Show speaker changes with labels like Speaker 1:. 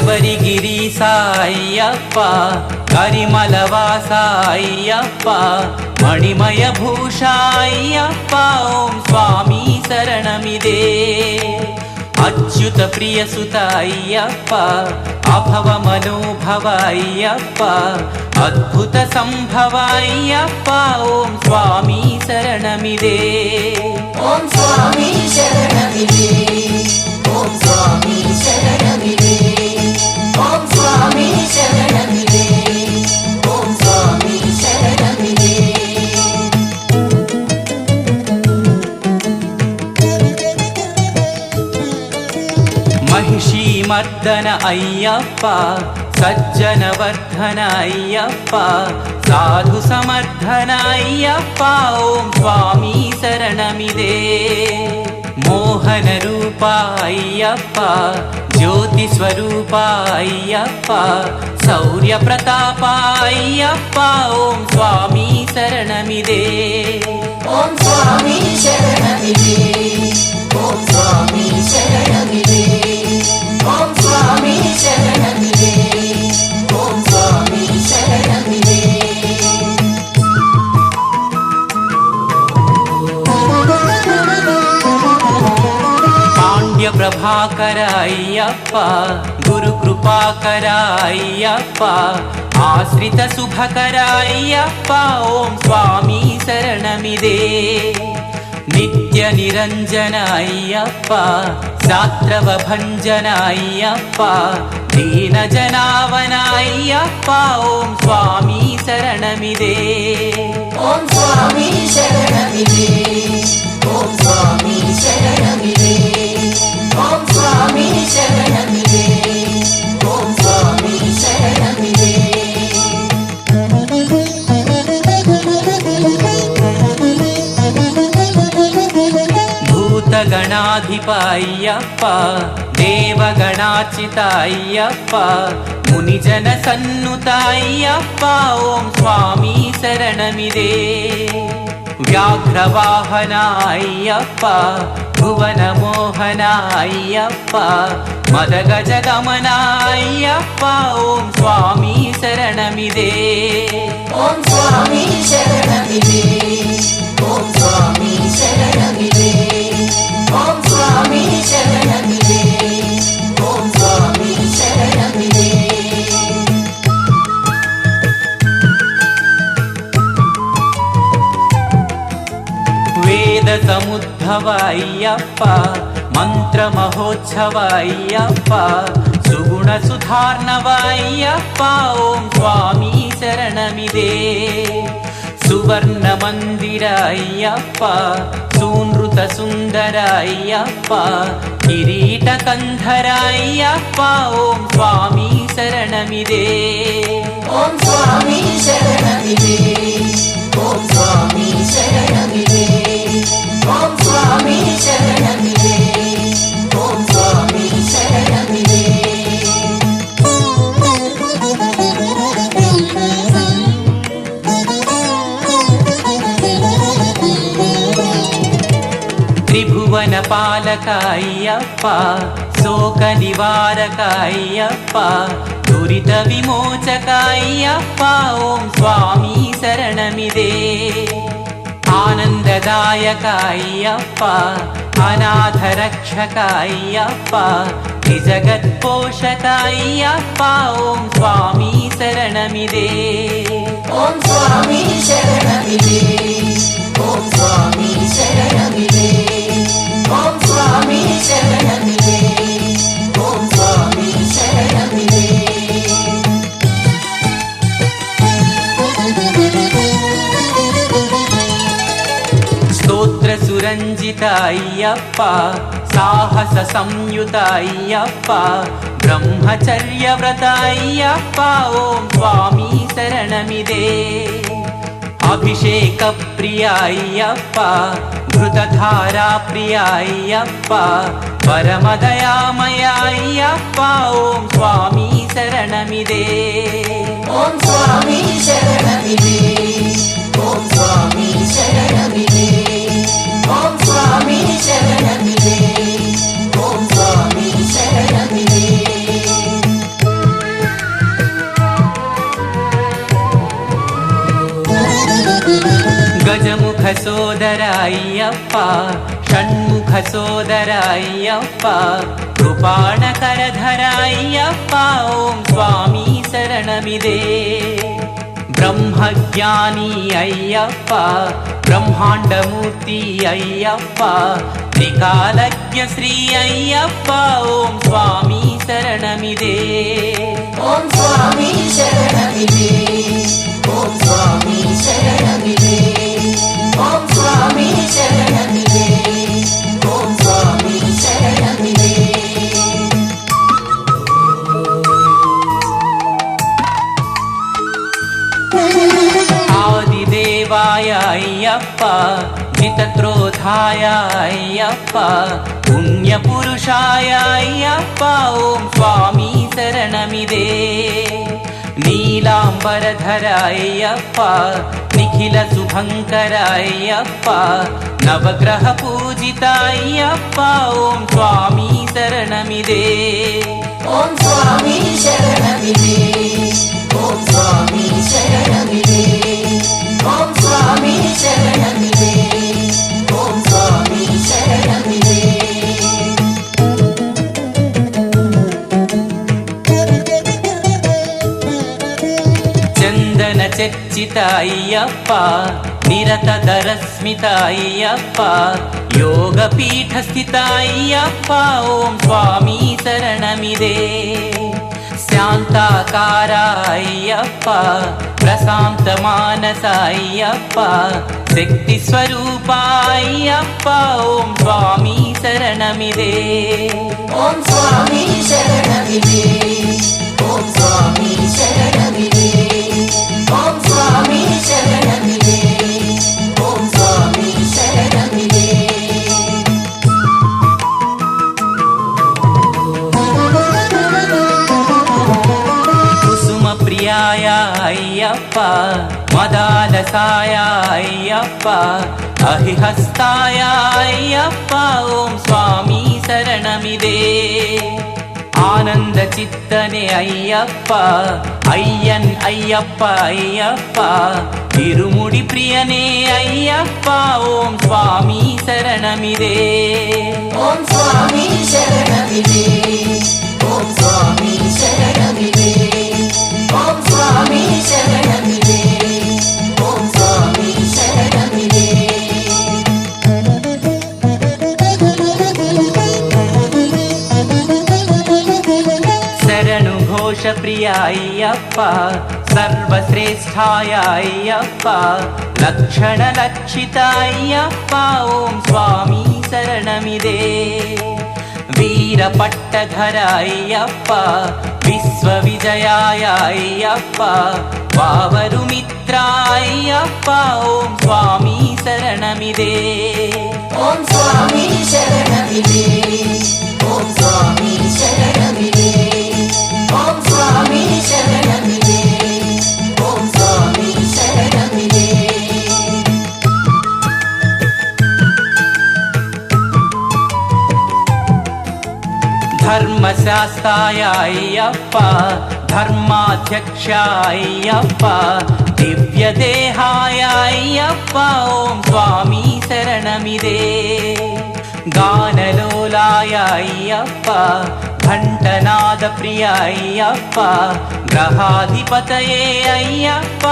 Speaker 1: శబరిగిరి సాయ్యప్ప కరిమలవాస అయ్యప్ప మణిమయ భూష అయ్యప్ప ఓం స్వామి శరణమిదే అచ్యుత ప్రియసుత అయ్యప్ప అభవ మనోభవ అయ్యప్ప అద్భుత సంభవ అయ్యప్ప ఓం స్వామి శరణమిదే
Speaker 2: ఓం స్వామి శరణమిదే ఓం స్వామి శరణమిదే ఓం స్వామి శరణమిదే ఓం స్వామి శరణమిదే
Speaker 1: महिषी मर्दन अय्यप्प सज्जन वर्धन अय्यप्प साधु समर्धन अय्यप्प ओम स्वामी शरणमिदे मोहन रूप अय्यप्प ज्योति स्वरूप अय्यप्प शौर्य प्रताप अय्यप्प ओम स्वामी शरणमिदे
Speaker 2: ఓం స్వామి శరణమిదే ఓం స్వామి శరణమిదే ఓం స్వామి శరణమిదే ఓం స్వామి శరణమిదే
Speaker 1: पांड्य प्रभाकर अय्यप्प गुरु कृपाकर अय्यप्प आश्रित शुभकर अय्यप्प ओम स्वामी शरणमिदे नित्य निरंजन अय्यप्प सात्रव भंजन अय्यप्प दीन जनावन अय्यप्प ओम स्वामी शरणमिदे
Speaker 2: ఓం స్వామి శరణమిదే ఓం స్వామి శరణమిదే ఓం స్వామి శరణమిదే ఓం స్వామి శరణమిదే
Speaker 1: భూతగణాధిప అయ్యప్ప దేవగణార్చిత అయ్యప్ప మునిజన సన్నుత అయ్యప్ప ఓం స్వామి శరణమిదే వ్యాఘ్రవాహన అయ్యప్ప భువన మోహన అయ్యప్ప మదగజ గమన అయ్యప్ప ఓం స్వామి శరణమిదే
Speaker 2: ఓం స్వామి శరణమిదే ఓం స్వామి శరణమిదే ఓం స్వామి శరణమిదే ఓం స్వామి శరణమిదే
Speaker 1: వేద సముద్భవ అయ్యప్ప మంత్ర మహోత్సవ అయ్యప్ప సుగుణ సుధార్ణవ అయ్యప్ప ఓం స్వామి శరణమిదే సువర్ణ మందిర అయ్యప్ప సూనృత సుందర అయ్యప్ప కిరీట కంధర అయ్యప్ప ఓం స్వామి శరణమిదే
Speaker 2: ఓం స్వామి శరణమిదే ఓం స్వామి శరణమిదే ఓం స్వామి శరణమిదే ఓం స్వామి శరణమిదే
Speaker 1: త్రిభువన పాలక అయ్యప్ప శోక నివారక అయ్యప్ప దురిత విమోచక అయ్యప్ప ఓం స్వామి శరణమిదే ఆనందదాయక అయ్యప్ప అనాథ రక్షక అయ్యప్ప జగత్పోషక అయ్యప్ప ఓం స్వామి శరణమిదే
Speaker 2: ఓం స్వామి శరణమిదే ఓం స్వామి శరణమిదే ఓం స్వామి శరణమిదే ఓం స్వామి శరణమిదే
Speaker 1: స్తోత్ర సురంజిత అయ్యప్ప సాహస సంయుత అయ్యప్ప బ్రహ్మచర్య వ్రత అయ్యప్ప ఓం స్వామి శరణమిదే అభిషేక ప్రియ అయ్యప్ప ఘృతధారా ప్రియ అయ్యప్ప పరమదయామయ అయ్యప్ప ఓం స్వామి శరణమిదే
Speaker 2: ఓం స్వామి శరణమిదే ఓం స్వామి శరణమిదే ఓం స్వామి శరణమిదే ఓం స్వామి శరణమిదే
Speaker 1: ಗಜಮುಖ ಸೋದರ ಅಯ್ಯಪ್ಪ ಷಣ್ಮುಖ ಸೋದರ ಅಯ್ಯಪ್ಪ ಕೃಪಾಣಕರಧರ ಅಯ್ಯಪ್ಪ ಓಂ ಸ್ವಾಮಿ ಶರಣಮಿದೆ ಬ್ರಹ್ಮಜ್ಞಾನಿ ಅಯ್ಯಪ್ಪ ಬ್ರಹ್ಮಾಂಡಮೂರ್ತಿ ಅಯ್ಯಪ್ಪ ತ್ರಿಕಾಲಜ್ಞ ಶ್ರೀ ಅಯ್ಯಪ್ಪ ಓಂ ಸ್ವಾಮಿ ಶರಣಮಿದೆ
Speaker 2: ಓಂ ಸ್ವಾಮಿ ಶರಣಮಿದೆ ಓಂ ಸ್ವಾಮಿ ಶರಣಮಿದೆ ಓಂ ಸ್ವಾಮಿ ಶರಣಮಿದೆ ಓಂ ಸ್ವಾಮಿ ಶರಣಮಿದೆ
Speaker 1: ಆದಿದೇವಾಯ ಅಯ್ಯಪ್ಪ ಜಿತಕ್ರೋಧಾಯ ಅಯ್ಯಪ್ಪ ಪುಣ್ಯಪುರುಷಾಯ ಅಯ್ಯಪ್ಪ ಓಂ ಸ್ವಾಮಿ ಶರಣಮಿದೆ ನೀಲಾಂಬರಧರ ಅಯ್ಯಪ್ಪ ನಿಖಿಲ ಶುಭಂಕರ ಅಯ್ಯಪ್ಪ ನವಗ್ರಹ ಪೂಜಿತ ಅಯ್ಯಪ್ಪ ಓಂ ಸ್ವಾಮಿ ಶರಣಮಿದೆ
Speaker 2: ಓಂ ಸ್ವಾಮಿ ಶರಣಮಿದೆ ಓಂ ಸ್ವಾಮಿ ಶರಣಮಿದೆ ಓಂ ಸ್ವಾಮಿ ಶರಣಮಿದೆ ಓಂ ಸ್ವಾಮಿ ಶರಣಮಿದೆ
Speaker 1: ಚಂದನ ಚರ್ಚಿತ ಅಯ್ಯಪ್ಪ ನಿರತದ ರಶ್ಮಿತ ಅಯ್ಯಪ್ಪ ಯೋಗ ಪೀಠ ಸ್ಥಿತ ಅಯ್ಯಪ್ಪ ಓಂ ಸ್ವಾಮಿ ಶರಣಮಿದೆ ಶಾಂತಾಕಾರ ಅಯ್ಯಪ್ಪ ಪ್ರಶಾಂತ ಮಾನಸ ಅಯ್ಯಪ್ಪ ಶಕ್ತಿ ಸ್ವರೂಪ ಅಯ್ಯಪ್ಪ ಓಂ ಸ್ವಾಮಿ ಶರಣಮಿದೆ
Speaker 2: ಓಂ ಸ್ವಾಮಿ ಶರಣಮಿದೆ ಓಂ ಸ್ವಾಮಿ ಶರಣಮಿದೆ ಓಂ ಸ್ವಾಮಿ ಶರಣಮಿದೆ ಓಂ ಸ್ವಾಮಿ ಶರಣಮಿದೆ
Speaker 1: ಕುಸುಮ ಪ್ರಿಯಾಯ ಅಯ್ಯಪ್ಪ ಮದಾಲಸಾಯ ಅಯ್ಯಪ್ಪ ಅಹಿಹಸ್ತಾಯ ಅಯ್ಯಪ್ಪ ಓಂ ಸ್ವಾಮಿ ಶರಣಮಿದೆ ಆನಂದ ಚಿತ್ತನೆ ಅಯ್ಯಪ್ಪ ಅಯ್ಯನ್ ಅಯ್ಯಪ್ಪ ಅಯ್ಯಪ್ಪ ಇರುಮುಡಿ ಪ್ರಿಯನೇ ಅಯ್ಯಪ್ಪ ಓಂ ಸ್ವಾಮಿ ಶರಣಮಿದೆ
Speaker 2: ಓಂ ಸ್ವಾಮಿ ಶರಣಮಿದೆ ಓಂ ಸ್ವಾಮಿ ಶರಣಮಿದೆ ಓಂ ಸ್ವಾಮಿ ಶರಣಮಿದೆ ಓಂ ಸ್ವಾಮಿ ಶರಣಮಿದೆ
Speaker 1: ಶರಣು ಘೋಷ ಪ್ರಿಯ ಅಯ್ಯಪ್ಪ ಸರ್ವಶ್ರೇಷ್ಠಾಯ ಅಯ್ಯಪ್ಪ ಲಕ್ಷಣ ಲಕ್ಷಿತ ಅಯ್ಯಪ್ಪ ಓಂ ಸ್ವಾಮಿ ಶರಣಮಿದೆ ವೀರ ಪಟ್ಟಧರ ಅಯ್ಯಪ್ಪ ವಿಶ್ವವಿಜಯಾಯ ಅಯ್ಯಪ್ಪ ವಾವರು ಮಿತ್ರ ಅಯ್ಯಪ್ಪ ಓಂ ಸ್ವಾಮಿ ಶರಣಮಿದೆ
Speaker 2: ಓಂ ಸ್ವಾಮಿ ಶರಣಮಿದೆ ಓಂ ಸ್ವಾಮಿ ಶರಣಮಿದೆ ಓಂ ಸ್ವಾಮಿ ಶರಣಮಿದೆ ಓಂ ಸ್ವಾಮಿ ಶರಣಮಿದೆ
Speaker 1: ಧರ್ಮಶಾಸ್ತ್ರಾಯ ಅಯ್ಯಪ್ಪ ಧರ್ಮಾಧ್ಯಕ್ಷ ಅಯ್ಯಪ್ಪ ದಿವ್ಯ ದೇಹಾಯ ಅಯ್ಯಪ್ಪ ಓಂ ಸ್ವಾಮಿ ಶರಣಮಿದೆ ಗಾನಲೋಲಾಯ ಅಯ್ಯಪ್ಪ ಘಂಟನಾದ ಪ್ರಿಯ ಅಯ್ಯಪ್ಪ ಗ್ರಹಾಧಿಪತಯೇ ಅಯ್ಯಪ್ಪ